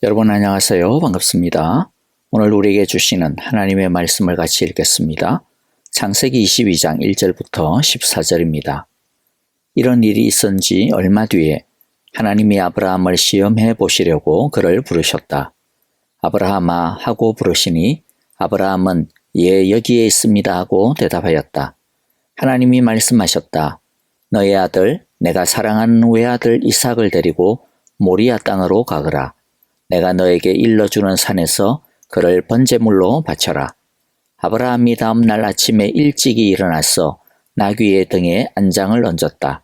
여러분 안녕하세요. 반갑습니다. 오늘 우리에게 주시는 하나님의 말씀을 같이 읽겠습니다. 창세기 22장 1절부터 14절입니다. 이런 일이 있은 지 얼마 뒤에 하나님이 아브라함을 시험해 보시려고 그를 부르셨다. 아브라함아 하고 부르시니 아브라함은 예 여기에 있습니다 하고 대답하였다. 하나님이 말씀하셨다. 너의 아들 내가 사랑하는 외아들 이삭을 데리고 모리아 땅으로 가거라. 내가 너에게 일러주는 산에서 그를 번제물로 바쳐라. 아브라함이 다음 날 아침에 일찍이 일어나서 나귀의 등에 안장을 얹었다.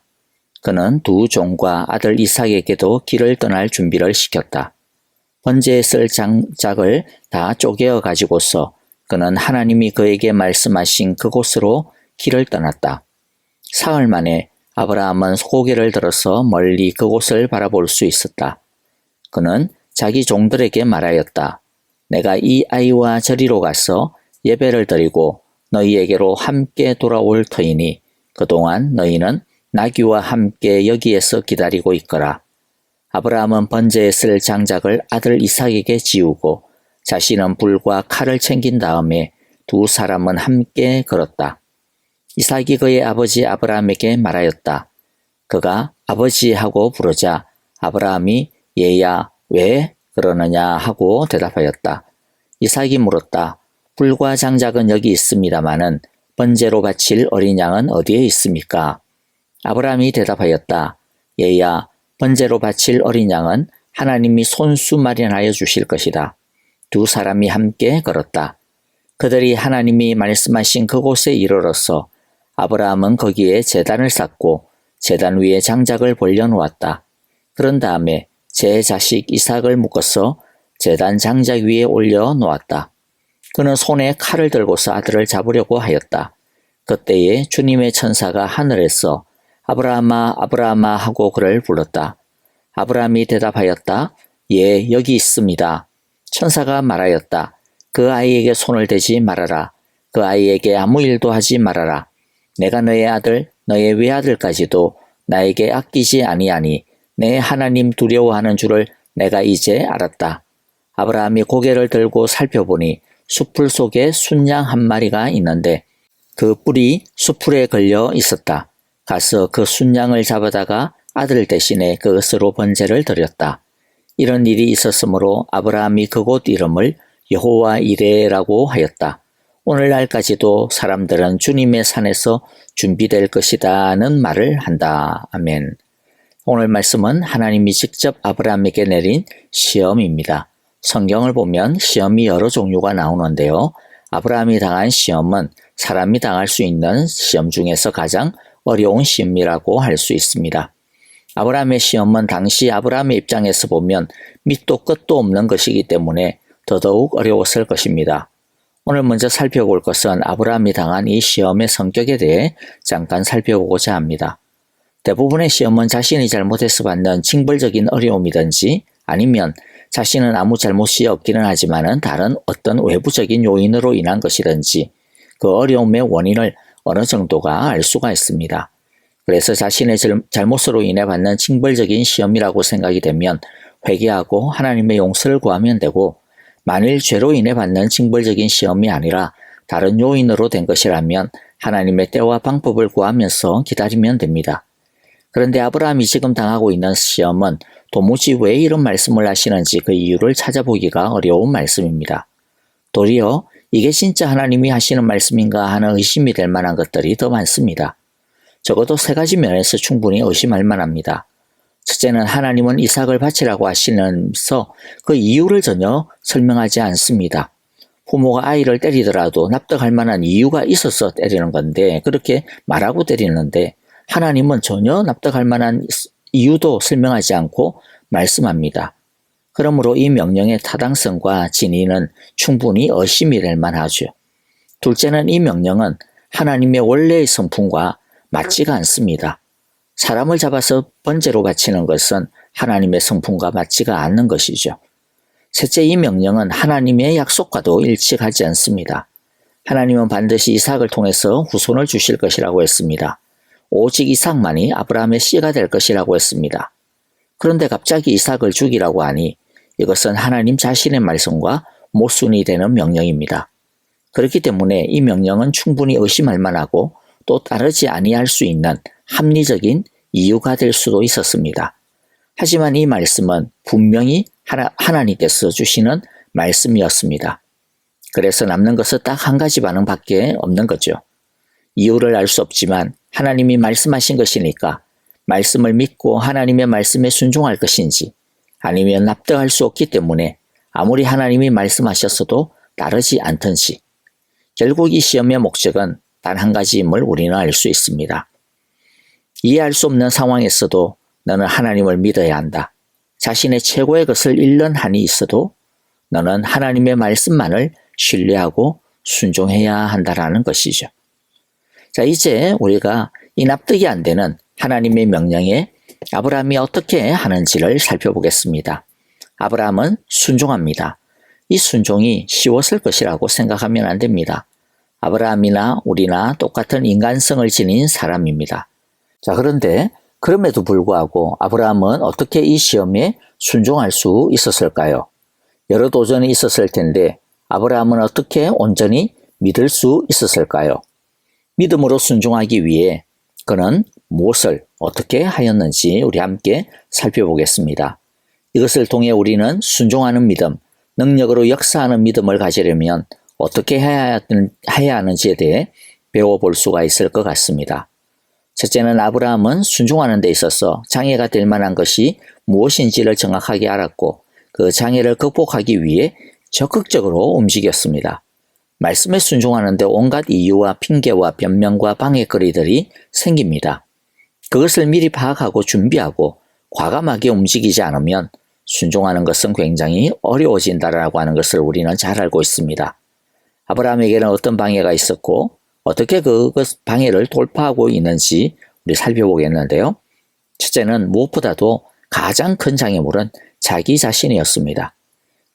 그는 두 종과 아들 이삭에게도 길을 떠날 준비를 시켰다. 번제에 쓸 장작을 다 쪼개어 가지고서 그는 하나님이 그에게 말씀하신 그곳으로 길을 떠났다. 사흘 만에 아브라함은 고개를 들어서 멀리 그곳을 바라볼 수 있었다. 그는 자기 종들에게 말하였다. 내가 이 아이와 저리로 가서 예배를 드리고 너희에게로 함께 돌아올 터이니 그동안 너희는 나귀와 함께 여기에서 기다리고 있거라. 아브라함은 번제에 쓸 장작을 아들 이삭에게 지우고 자신은 불과 칼을 챙긴 다음에 두 사람은 함께 걸었다. 이삭이 그의 아버지 아브라함에게 말하였다. 그가 아버지 하고 부르자 아브라함이 얘야 왜 그러느냐 하고 대답하였다. 이삭이 물었다. 불과 장작은 여기 있습니다마는 번제로 바칠 어린 양은 어디에 있습니까? 아브라함이 대답하였다. 얘야 번제로 바칠 어린 양은 하나님이 손수 마련하여 주실 것이다. 두 사람이 함께 걸었다. 그들이 하나님이 말씀하신 그곳에 이르러서 아브라함은 거기에 제단을 쌓고 제단 위에 장작을 벌려놓았다. 그런 다음에 제 자식 이삭을 묶어서 제단 장작 위에 올려놓았다. 그는 손에 칼을 들고서 아들을 잡으려고 하였다. 그때에 주님의 천사가 하늘에서 아브라함아 아브라함아 하고 그를 불렀다. 아브라함이 대답하였다. 예 여기 있습니다. 천사가 말하였다. 그 아이에게 손을 대지 말아라. 그 아이에게 아무 일도 하지 말아라. 내가 너의 아들 너의 외아들까지도 나에게 아끼지 아니하니 내 하나님 두려워하는 줄을 내가 이제 알았다. 아브라함이 고개를 들고 살펴보니 수풀 속에 순양 한 마리가 있는데 그 뿔이 수풀에 걸려 있었다. 가서 그 순양을 잡아다가 아들 대신에 그것으로 번제를 드렸다. 이런 일이 있었으므로 아브라함이 그곳 이름을 여호와 이레라고 하였다. 오늘날까지도 사람들은 주님의 산에서 준비될 것이다는 말을 한다. 아멘. 오늘 말씀은 하나님이 직접 아브라함에게 내린 시험입니다. 성경을 보면 시험이 여러 종류가 나오는데요. 아브라함이 당한 시험은 사람이 당할 수 있는 시험 중에서 가장 어려운 시험이라고 할 수 있습니다. 아브라함의 시험은 당시 아브라함의 입장에서 보면 밑도 끝도 없는 것이기 때문에 더더욱 어려웠을 것입니다. 오늘 먼저 살펴볼 것은 아브라함이 당한 이 시험의 성격에 대해 잠깐 살펴보고자 합니다. 대부분의 시험은 자신이 잘못해서 받는 징벌적인 어려움이든지 아니면 자신은 아무 잘못이 없기는 하지만은 다른 어떤 외부적인 요인으로 인한 것이든지 그 어려움의 원인을 어느 정도가 알 수가 있습니다. 그래서 자신의 잘못으로 인해 받는 징벌적인 시험이라고 생각이 되면 회개하고 하나님의 용서를 구하면 되고 만일 죄로 인해 받는 징벌적인 시험이 아니라 다른 요인으로 된 것이라면 하나님의 때와 방법을 구하면서 기다리면 됩니다. 그런데 아브라함이 지금 당하고 있는 시험은 도무지 왜 이런 말씀을 하시는지 그 이유를 찾아보기가 어려운 말씀입니다. 도리어 이게 진짜 하나님이 하시는 말씀인가 하는 의심이 될 만한 것들이 더 많습니다. 적어도 세 가지 면에서 충분히 의심할 만합니다. 첫째는 하나님은 이삭을 바치라고 하시면서 그 이유를 전혀 설명하지 않습니다. 부모가 아이를 때리더라도 납득할 만한 이유가 있어서 때리는 건데 그렇게 말하고 때리는데 하나님은 전혀 납득할 만한 이유도 설명하지 않고 말씀합니다. 그러므로 이 명령의 타당성과 진위는 충분히 의심이 될 만하죠. 둘째는 이 명령은 하나님의 원래의 성품과 맞지가 않습니다. 사람을 잡아서 번제로 바치는 것은 하나님의 성품과 맞지가 않는 것이죠. 셋째, 이 명령은 하나님의 약속과도 일치하지 않습니다. 하나님은 반드시 이삭을 통해서 후손을 주실 것이라고 했습니다. 오직 이삭만이 아브라함의 씨가 될 것이라고 했습니다. 그런데 갑자기 이삭을 죽이라고 하니 이것은 하나님 자신의 말씀과 모순이 되는 명령입니다. 그렇기 때문에 이 명령은 충분히 의심할 만하고 또 따르지 아니할 수 있는 합리적인 이유가 될 수도 있었습니다. 하지만 이 말씀은 분명히 하나님께서 주시는 말씀이었습니다. 그래서 남는 것은 딱 한 가지 반응밖에 없는 거죠. 이유를 알 수 없지만 하나님이 말씀하신 것이니까 말씀을 믿고 하나님의 말씀에 순종할 것인지, 아니면 납득할 수 없기 때문에 아무리 하나님이 말씀하셨어도 따르지 않든지, 결국 이 시험의 목적은 단 한 가지임을 우리는 알 수 있습니다. 이해할 수 없는 상황에서도 너는 하나님을 믿어야 한다. 자신의 최고의 것을 잃는 한이 있어도 너는 하나님의 말씀만을 신뢰하고 순종해야 한다라는 것이죠. 자, 이제 우리가 이 납득이 안 되는 하나님의 명령에 아브라함이 어떻게 하는지를 살펴보겠습니다. 아브라함은 순종합니다. 이 순종이 쉬웠을 것이라고 생각하면 안 됩니다. 아브라함이나 우리나 똑같은 인간성을 지닌 사람입니다. 자, 그런데 그럼에도 불구하고 아브라함은 어떻게 이 시험에 순종할 수 있었을까요? 여러 도전이 있었을 텐데 아브라함은 어떻게 온전히 믿을 수 있었을까요? 믿음으로 순종하기 위해 그는 무엇을 어떻게 하였는지 우리 함께 살펴보겠습니다. 이것을 통해 우리는 순종하는 믿음, 능력으로 역사하는 믿음을 가지려면 어떻게 해야 하는지에 대해 배워볼 수가 있을 것 같습니다. 첫째는 아브라함은 순종하는 데 있어서 장애가 될 만한 것이 무엇인지를 정확하게 알았고 그 장애를 극복하기 위해 적극적으로 움직였습니다. 말씀에 순종하는데 온갖 이유와 핑계와 변명과 방해거리들이 생깁니다. 그것을 미리 파악하고 준비하고 과감하게 움직이지 않으면 순종하는 것은 굉장히 어려워진다라고 하는 것을 우리는 잘 알고 있습니다. 아브라함에게는 어떤 방해가 있었고 어떻게 그 방해를 돌파하고 있는지 우리 살펴보겠는데요. 첫째는 무엇보다도 가장 큰 장애물은 자기 자신이었습니다.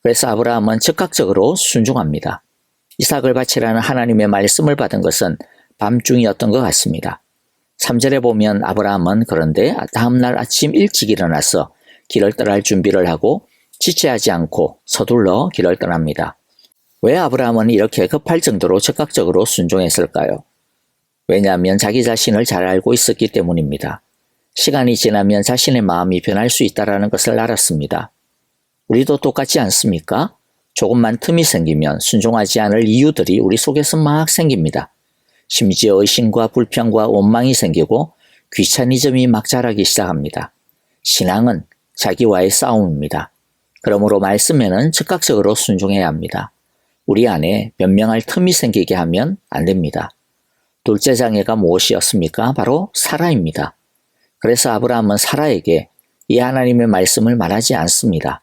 그래서 아브라함은 즉각적으로 순종합니다. 이삭을 바치라는 하나님의 말씀을 받은 것은 밤중이었던 것 같습니다. 3절에 보면 아브라함은 그런데 다음날 아침 일찍 일어나서 길을 떠날 준비를 하고 지체하지 않고 서둘러 길을 떠납니다. 왜 아브라함은 이렇게 급할 정도로 즉각적으로 순종했을까요? 왜냐하면 자기 자신을 잘 알고 있었기 때문입니다. 시간이 지나면 자신의 마음이 변할 수 있다는 것을 알았습니다. 우리도 똑같지 않습니까? 조금만 틈이 생기면 순종하지 않을 이유들이 우리 속에서 막 생깁니다. 심지어 의심과 불평과 원망이 생기고 귀차니즘이 막 자라기 시작합니다. 신앙은 자기와의 싸움입니다. 그러므로 말씀에는 즉각적으로 순종해야 합니다. 우리 안에 변명할 틈이 생기게 하면 안 됩니다. 둘째 장애가 무엇이었습니까? 바로 사라입니다. 그래서 아브라함은 사라에게 이 하나님의 말씀을 말하지 않습니다.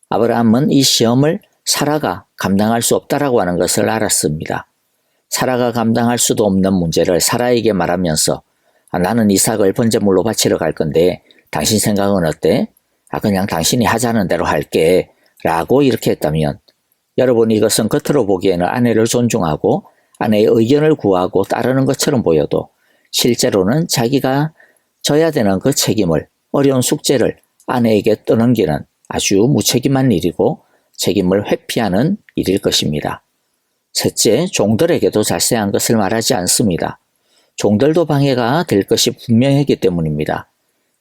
아브라함은 이 시험을 사라가 감당할 수 없다라고 하는 것을 알았습니다. 사라가 감당할 수도 없는 문제를 사라에게 말하면서 나는 이삭을 번제물로 바치러 갈 건데 당신 생각은 어때? 그냥 당신이 하자는 대로 할게 라고 이렇게 했다면 여러분 이것은 겉으로 보기에는 아내를 존중하고 아내의 의견을 구하고 따르는 것처럼 보여도 실제로는 자기가 져야 되는 그 책임을, 어려운 숙제를 아내에게 떠넘기는 아주 무책임한 일이고 책임을 회피하는 일일 것입니다. 셋째, 종들에게도 자세한 것을 말하지 않습니다. 종들도 방해가 될 것이 분명했기 때문입니다.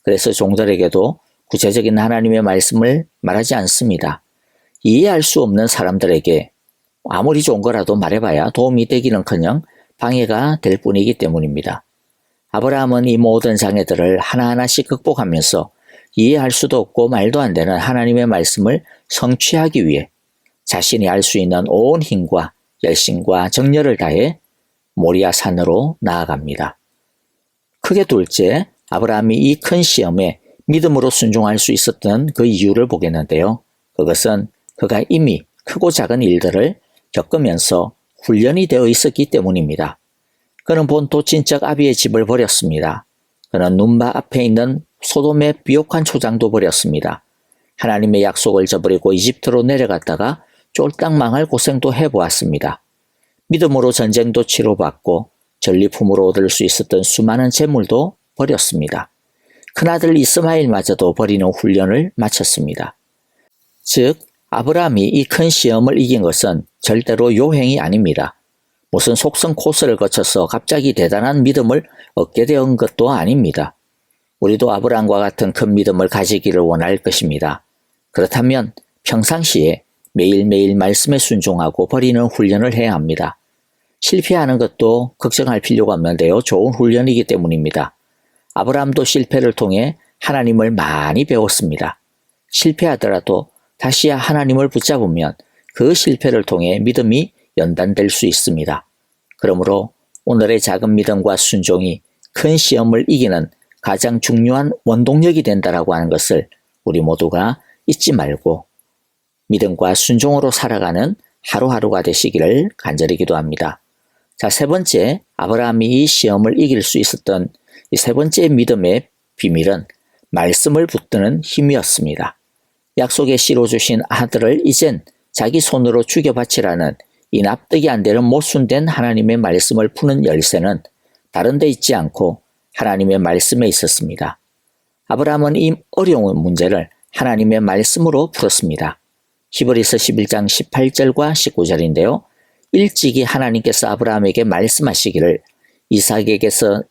그래서 종들에게도 구체적인 하나님의 말씀을 말하지 않습니다. 이해할 수 없는 사람들에게 아무리 좋은 거라도 말해봐야 도움이 되기는커녕 방해가 될 뿐이기 때문입니다. 아브라함은 이 모든 장애들을 하나하나씩 극복하면서 이해할 수도 없고 말도 안 되는 하나님의 말씀을 성취하기 위해 자신이 알 수 있는 온 힘과 열심과 정열을 다해 모리아 산으로 나아갑니다. 크게 둘째, 아브라함이 이 큰 시험에 믿음으로 순종할 수 있었던 그 이유를 보겠는데요. 그것은 그가 이미 크고 작은 일들을 겪으면서 훈련이 되어 있었기 때문입니다. 그는 본토 친척 아비의 집을 버렸습니다. 그는 눈바 앞에 있는 소돔의 비옥한 초장도 버렸습니다. 하나님의 약속을 저버리고 이집트로 내려갔다가 쫄딱 망할 고생도 해보았습니다. 믿음으로 전쟁도 치러봤고 전리품으로 얻을 수 있었던 수많은 재물도 버렸습니다. 큰아들 이스마엘마저도 버리는 훈련을 마쳤습니다. 즉 아브라함이 이 큰 시험을 이긴 것은 절대로 요행이 아닙니다. 무슨 속성 코스를 거쳐서 갑자기 대단한 믿음을 얻게 된 것도 아닙니다. 우리도 아브라함과 같은 큰 믿음을 가지기를 원할 것입니다. 그렇다면 평상시에 매일매일 말씀에 순종하고 버리는 훈련을 해야 합니다. 실패하는 것도 걱정할 필요가 없는데요. 좋은 훈련이기 때문입니다. 아브라함도 실패를 통해 하나님을 많이 배웠습니다. 실패하더라도 다시 하나님을 붙잡으면 그 실패를 통해 믿음이 연단될 수 있습니다. 그러므로 오늘의 작은 믿음과 순종이 큰 시험을 이기는 가장 중요한 원동력이 된다라고 하는 것을 우리 모두가 잊지 말고 믿음과 순종으로 살아가는 하루하루가 되시기를 간절히 기도합니다. 자, 세 번째, 아브라함이 이 시험을 이길 수 있었던 이 세 번째 믿음의 비밀은 말씀을 붙드는 힘이었습니다. 약속의 씨로 주신 아들을 이젠 자기 손으로 죽여 바치라는 이 납득이 안 되는 모순된 하나님의 말씀을 푸는 열쇠는 다른 데 있지 않고 하나님의 말씀에 있었습니다. 아브라함은 이 어려운 문제를 하나님의 말씀으로 풀었습니다. 히브리서 11장 18절과 19절인데요. 일찍이 하나님께서 아브라함에게 말씀하시기를 이삭에게서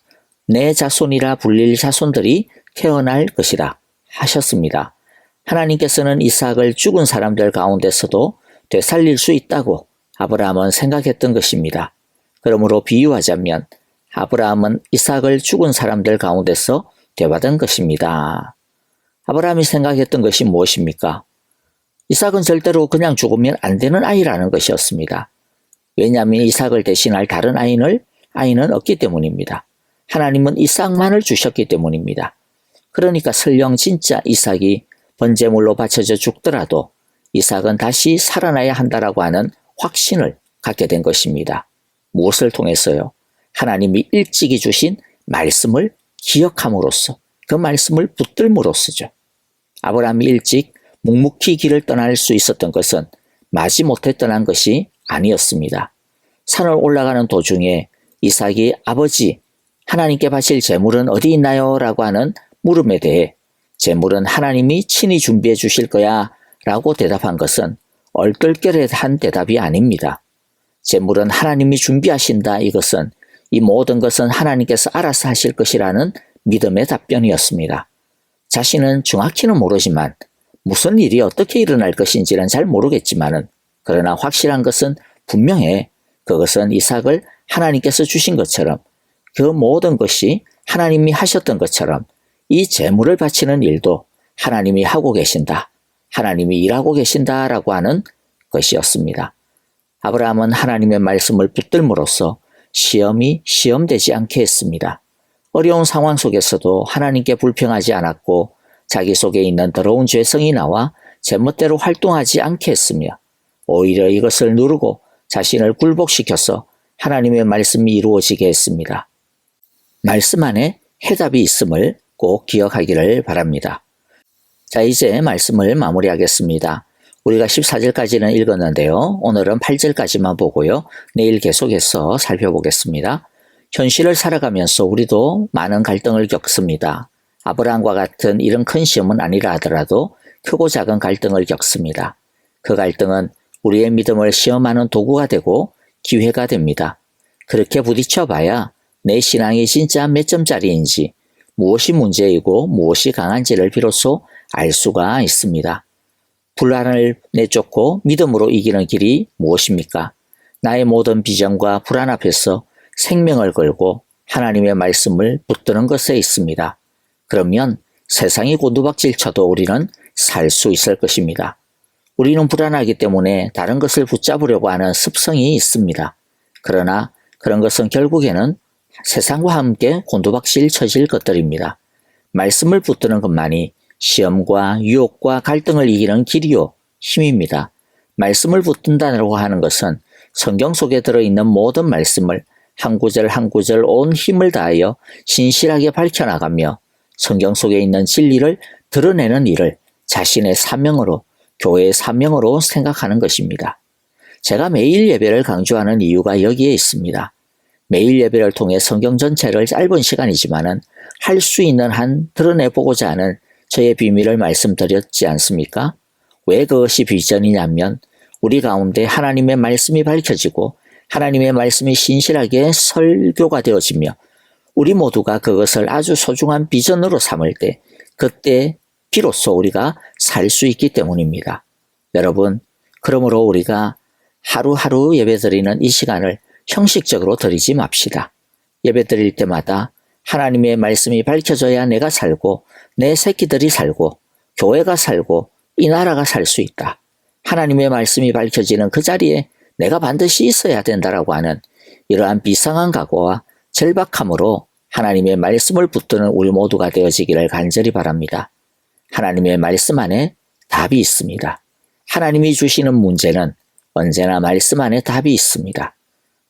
내 자손이라 불릴 자손들이 태어날 것이라 하셨습니다. 하나님께서는 이삭을 죽은 사람들 가운데서도 되살릴 수 있다고 아브라함은 생각했던 것입니다. 그러므로 비유하자면 아브라함은 이삭을 죽은 사람들 가운데서 되받은 것입니다. 아브라함이 생각했던 것이 무엇입니까? 이삭은 절대로 그냥 죽으면 안 되는 아이라는 것이었습니다. 왜냐하면 이삭을 대신할 다른 아이는 없기 때문입니다. 하나님은 이삭만을 주셨기 때문입니다. 그러니까 설령 진짜 이삭이 번제물로 바쳐져 죽더라도 이삭은 다시 살아나야 한다라고 하는 확신을 갖게 된 것입니다. 무엇을 통해서요? 하나님이 일찍이 주신 말씀을 기억함으로써 그 말씀을 붙들므로써죠. 아브라함이 일찍 묵묵히 길을 떠날 수 있었던 것은 마지못해 떠난 것이 아니었습니다. 산을 올라가는 도중에 이삭이 아버지, 하나님께 바칠 제물은 어디 있나요? 라고 하는 물음에 대해 제물은 하나님이 친히 준비해 주실 거야 라고 대답한 것은 얼떨결에한 대답이 아닙니다. 제물은 하나님이 준비하신다, 이것은 이 모든 것은 하나님께서 알아서 하실 것이라는 믿음의 답변이었습니다. 자신은 정확히는 모르지만 무슨 일이 어떻게 일어날 것인지는 잘 모르겠지만은 그러나 확실한 것은 분명해 그것은 이삭을 하나님께서 주신 것처럼 그 모든 것이 하나님이 하셨던 것처럼 이 제물을 바치는 일도 하나님이 하고 계신다. 하나님이 일하고 계신다라고 하는 것이었습니다. 아브라함은 하나님의 말씀을 붙들므로써 시험이 시험되지 않게 했습니다. 어려운 상황 속에서도 하나님께 불평하지 않았고 자기 속에 있는 더러운 죄성이 나와 제멋대로 활동하지 않게 했으며 오히려 이것을 누르고 자신을 굴복시켜서 하나님의 말씀이 이루어지게 했습니다. 말씀 안에 해답이 있음을 꼭 기억하기를 바랍니다. 자, 이제 말씀을 마무리하겠습니다. 우리가 14절까지는 읽었는데요. 오늘은 8절까지만 보고요. 내일 계속해서 살펴보겠습니다. 현실을 살아가면서 우리도 많은 갈등을 겪습니다. 아브라함과 같은 이런 큰 시험은 아니라 하더라도 크고 작은 갈등을 겪습니다. 그 갈등은 우리의 믿음을 시험하는 도구가 되고 기회가 됩니다. 그렇게 부딪혀봐야 내 신앙이 진짜 몇 점짜리인지 무엇이 문제이고 무엇이 강한지를 비로소 알 수가 있습니다. 불안을 내쫓고 믿음으로 이기는 길이 무엇입니까? 나의 모든 비전과 불안 앞에서 생명을 걸고 하나님의 말씀을 붙드는 것에 있습니다. 그러면 세상이 곤두박질 쳐도 우리는 살 수 있을 것입니다. 우리는 불안하기 때문에 다른 것을 붙잡으려고 하는 습성이 있습니다. 그러나 그런 것은 결국에는 세상과 함께 곤두박질 쳐질 것들입니다. 말씀을 붙드는 것만이 시험과 유혹과 갈등을 이기는 길이요 힘입니다. 말씀을 붙든다고 하는 것은 성경 속에 들어있는 모든 말씀을 한 구절 한 구절 온 힘을 다하여 신실하게 밝혀나가며 성경 속에 있는 진리를 드러내는 일을 자신의 사명으로, 교회의 사명으로 생각하는 것입니다. 제가 매일 예배를 강조하는 이유가 여기에 있습니다. 매일 예배를 통해 성경 전체를 짧은 시간이지만은 할 수 있는 한 드러내보고자 하는 저의 비밀을 말씀드렸지 않습니까? 왜 그것이 비전이냐면 우리 가운데 하나님의 말씀이 밝혀지고 하나님의 말씀이 신실하게 설교가 되어지며 우리 모두가 그것을 아주 소중한 비전으로 삼을 때 그때 비로소 우리가 살 수 있기 때문입니다. 여러분, 그러므로 우리가 하루하루 예배드리는 이 시간을 형식적으로 드리지 맙시다. 예배드릴 때마다 하나님의 말씀이 밝혀져야 내가 살고 내 새끼들이 살고 교회가 살고 이 나라가 살 수 있다. 하나님의 말씀이 밝혀지는 그 자리에 내가 반드시 있어야 된다라고 하는 이러한 비상한 각오와 절박함으로 하나님의 말씀을 붙드는 우리 모두가 되어지기를 간절히 바랍니다. 하나님의 말씀 안에 답이 있습니다. 하나님이 주시는 문제는 언제나 말씀 안에 답이 있습니다.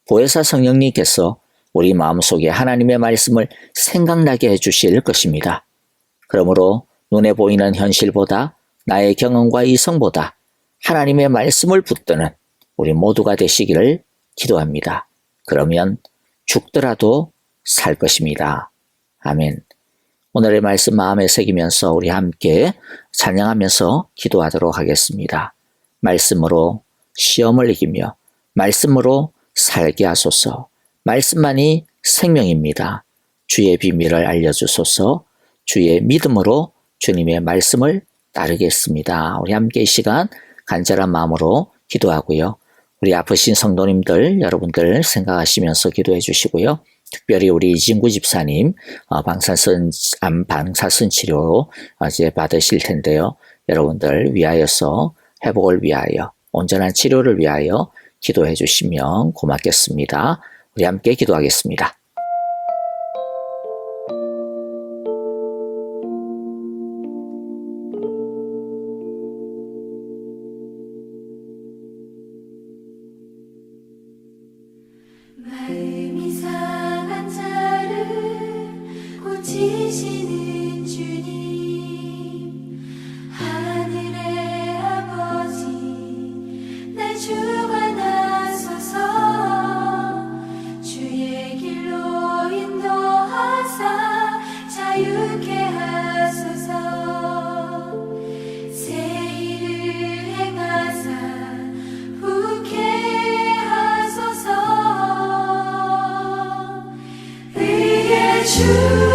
보혜사 성령님께서 우리 마음속에 하나님의 말씀을 생각나게 해주실 것입니다. 그러므로 눈에 보이는 현실보다 나의 경험과 이성보다 하나님의 말씀을 붙드는 우리 모두가 되시기를 기도합니다. 그러면 죽더라도 살 것입니다. 아멘. 오늘의 말씀 마음에 새기면서 우리 함께 찬양하면서 기도하도록 하겠습니다. 말씀으로 시험을 이기며 말씀으로 살게 하소서. 말씀만이 생명입니다. 주의 비밀을 알려주소서. 주의 믿음으로 주님의 말씀을 따르겠습니다. 우리 함께 이 시간 간절한 마음으로 기도하고요. 우리 아프신 성도님들 여러분들 생각하시면서 기도해 주시고요. 특별히 우리 이진구 집사님 방사선 치료 이제 받으실 텐데요. 여러분들 위하여서 회복을 위하여 온전한 치료를 위하여 기도해 주시면 고맙겠습니다. 우리 함께 기도하겠습니다. 마음이 상한 자를 고치시는 주님, 하늘의 아버지 날 주관하소서. 주의 길로 인도하사 자유케 하소서. 새 일을 행하사 후케 하소서. 의의 주